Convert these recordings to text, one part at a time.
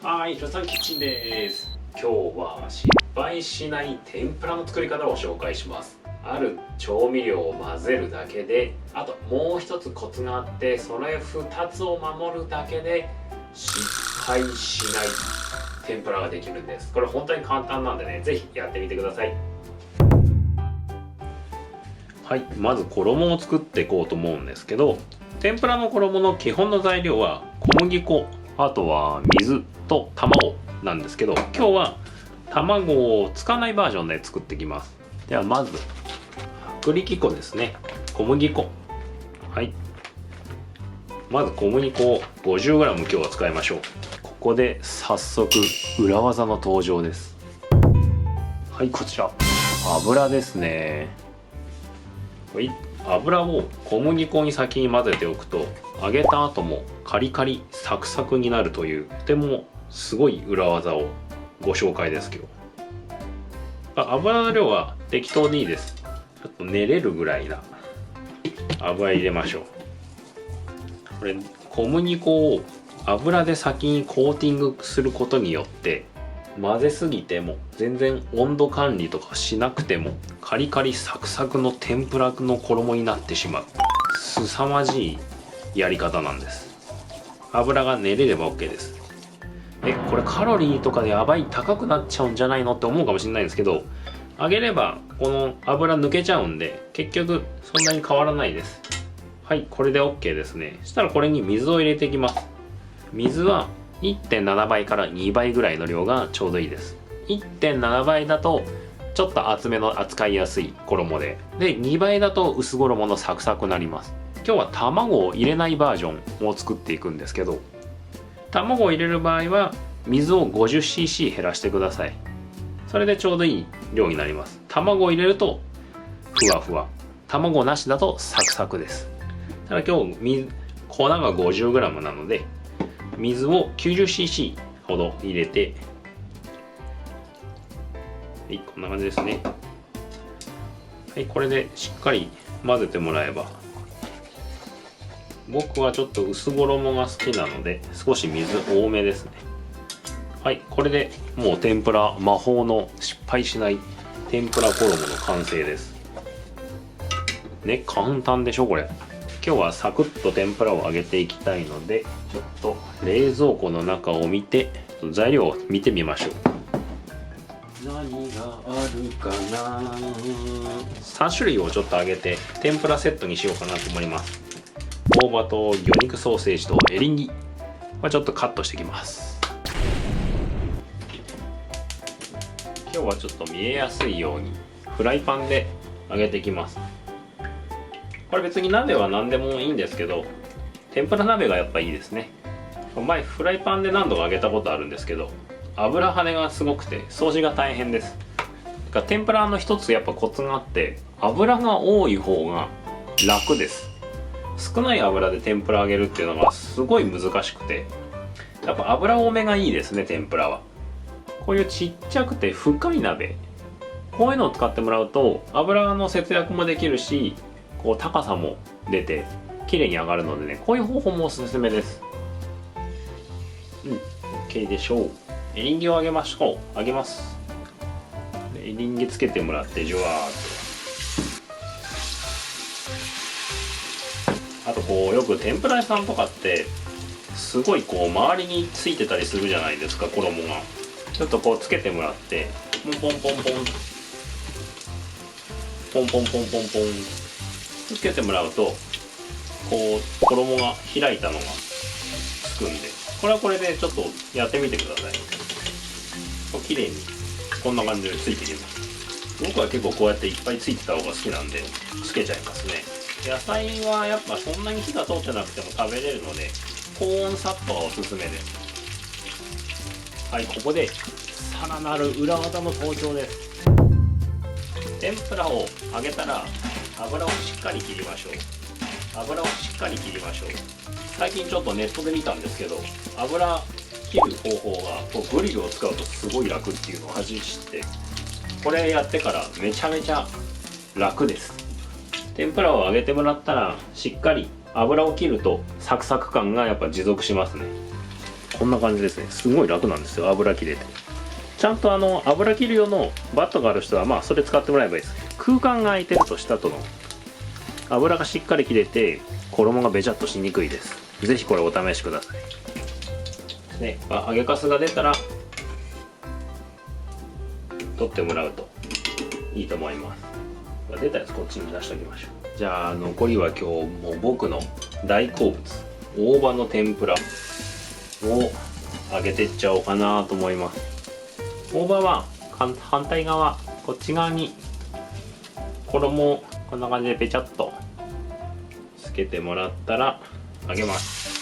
はい、ロサンキッチンです。今日は失敗しない天ぷらの作り方を紹介します。ある調味料を混ぜるだけで、あともう一つコツがあって、それ2つを守るだけで失敗しない天ぷらができるんです。これ本当に簡単なんでね、ぜひやってみてください。はい、まず衣を作っていこうと思うんですけど、天ぷらの衣の基本の材料は小麦粉、あとは水と卵なんですけど、今日は卵を使わないバージョンで作っていきます。ではまず薄力粉ですね。小麦粉、はい、まず小麦粉を 50g 今日は使いましょう。ここで早速裏技の登場です。はい、こちら油ですね。油を小麦粉に先に混ぜておくと、揚げた後もカリカリサクサクになるという、とてもすごい裏技をご紹介です。今日油の量は適当でいいです。ちょっと練れるぐらいな油入れましょう。これ小麦粉を油で先にコーティングすることによって、混ぜすぎても全然温度管理とかしなくてもカリカリサクサクの天ぷらの衣になってしまう、凄まじいやり方なんです。油が練れれば OK です。これカロリーとかでやばい高くなっちゃうんじゃないのって思うかもしれないんですけど、揚げればこの油抜けちゃうんで結局そんなに変わらないです。はい、これで OK ですね。そしたらこれに水を入れていきます。水は 1.7 倍から2倍ぐらいの量がちょうどいいです。 1.7 倍だとちょっと厚めの扱いやすい衣で、2倍だと薄衣のサクサクになります。今日は卵を入れないバージョンを作っていくんですけど、卵を入れる場合は水を 50cc 減らしてください。それでちょうどいい量になります。卵を入れるとふわふわ、卵なしだとサクサクです。ただ今日粉が 50g なので水を 90cc ほど入れて、はい、こんな感じですね。はい、これでしっかり混ぜてもらえば、僕はちょっと薄衣が好きなので少し水多めですね。はい、これでもう天ぷら、魔法の失敗しない天ぷら衣の完成ですね。簡単でしょこれ。今日はサクッと天ぷらを揚げていきたいので、ちょっと冷蔵庫の中を見て材料を見てみましょう。何があるかな。3種類をちょっと揚げて天ぷらセットにしようかなと思います。大葉と魚肉ソーセージとエリンギはちょっとカットしていきます。今日はちょっと見えやすいようにフライパンで揚げていきます。これ別に鍋は何でもいいんですけど、天ぷら鍋がやっぱいいですね。前フライパンで何度か揚げたことあるんですけど、油跳ねがすごくて掃除が大変です。天ぷらの一つやっぱコツがあって、油が多い方が楽です。少ない油で天ぷら揚げるっていうのがすごい難しくて、やっぱ油多めがいいですね。天ぷらはこういうちっちゃくて深い鍋、こういうのを使ってもらうと油の節約もできるし、こう高さも出て綺麗に揚がるのでね、こういう方法もおすすめです。OK でしょう。エリンギを揚げましょう。揚げます。エリンギつけてもらってジュワーっと。あとこうよく天ぷら屋さんとかってすごいこう周りについてたりするじゃないですか、衣が。ちょっとこうつけてもらって、ポンポンポンポンポンポンポンポンポンつけてもらうと、こう衣が開いたのがつくんで、これはこれでちょっとやってみてください。綺麗にこんな感じでついてきます。僕は結構こうやっていっぱいついてた方が好きなんでつけちゃいますね。野菜はやっぱそんなに火が通ってなくても食べれるので、高温サットがおすすめです。はい、ここでさらなる裏技の登場です。天ぷらを揚げたら油をしっかり切りましょう。油をしっかり切りましょう。最近ちょっとネットで見たんですけど、油切る方法がこうグリルを使うとすごい楽っていうのを初めて知って、これやってからめちゃめちゃ楽です。天ぷらを揚げてもらったらしっかり油を切るとサクサク感がやっぱ持続しますね。こんな感じですね。すごい楽なんですよ、油切れて。ちゃんと油切る用のバットがある人はまあそれ使ってもらえばいいです。空間が空いてると下との油がしっかり切れて衣がべちゃっとしにくいです。ぜひこれお試しください。で、揚げかすが出たら取ってもらうといいと思います。出たやつこっちに出しておきましょう。じゃあ残りは今日もう僕の大好物大葉の天ぷらを揚げていっちゃおうかなと思います。大葉は反対側こっち側に衣をこんな感じでペチャっとつけてもらったら揚げます。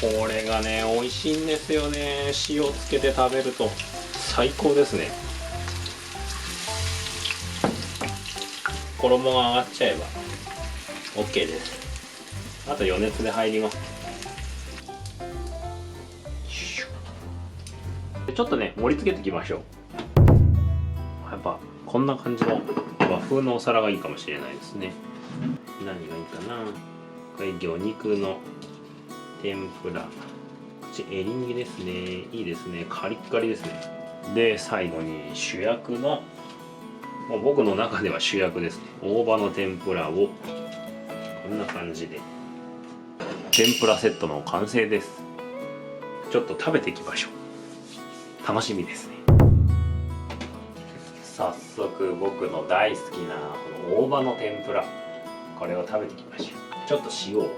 これがね美味しいんですよね。塩つけて食べると最高ですね。衣が上がっちゃえば OK です。あと余熱で入ります。ちょっとね盛り付けていきましょう。やっぱこんな感じの和風のお皿がいいかもしれないですね。何がいいかな。これ魚肉の天ぷら、こっちエリンギですね。いいですね。カリッカリですね。で最後に主役のもう僕の中では主役ですね。大葉の天ぷらをこんな感じで天ぷらセットの完成です。ちょっと食べていきましょう。楽しみですね。早速僕の大好きなこの大葉の天ぷら、これを食べていきましょう。ちょっと塩を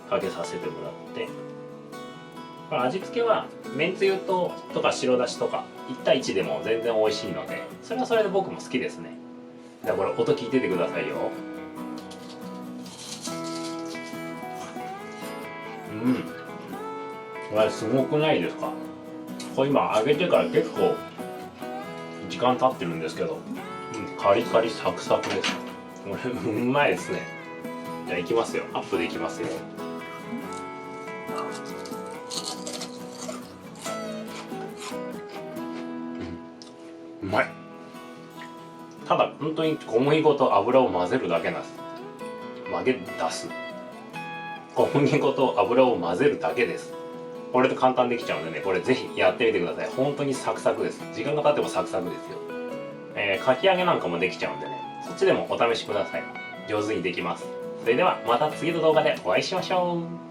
かけさせてもらって、これ味付けはめんつゆとか白だしとか1対1でも全然美味しいので、それはそれで僕も好きですね。じゃあこれ音聞いててくださいよ。これすごくないですか。これ今揚げてから結構時間経ってるんですけど、カリカリサクサクです。これうまいですね。じゃあいきますよ。アップでいきますよ。うまい。ただ本当に小麦粉と油を混ぜるだけなんです。出す小麦粉と油を混ぜるだけです。これで簡単できちゃうんでね、これぜひやってみてください。本当にサクサクです。時間が経ってもサクサクですよ。かき揚げなんかもできちゃうんでね、そっちでもお試しください。上手にできます。それではまた次の動画でお会いしましょう。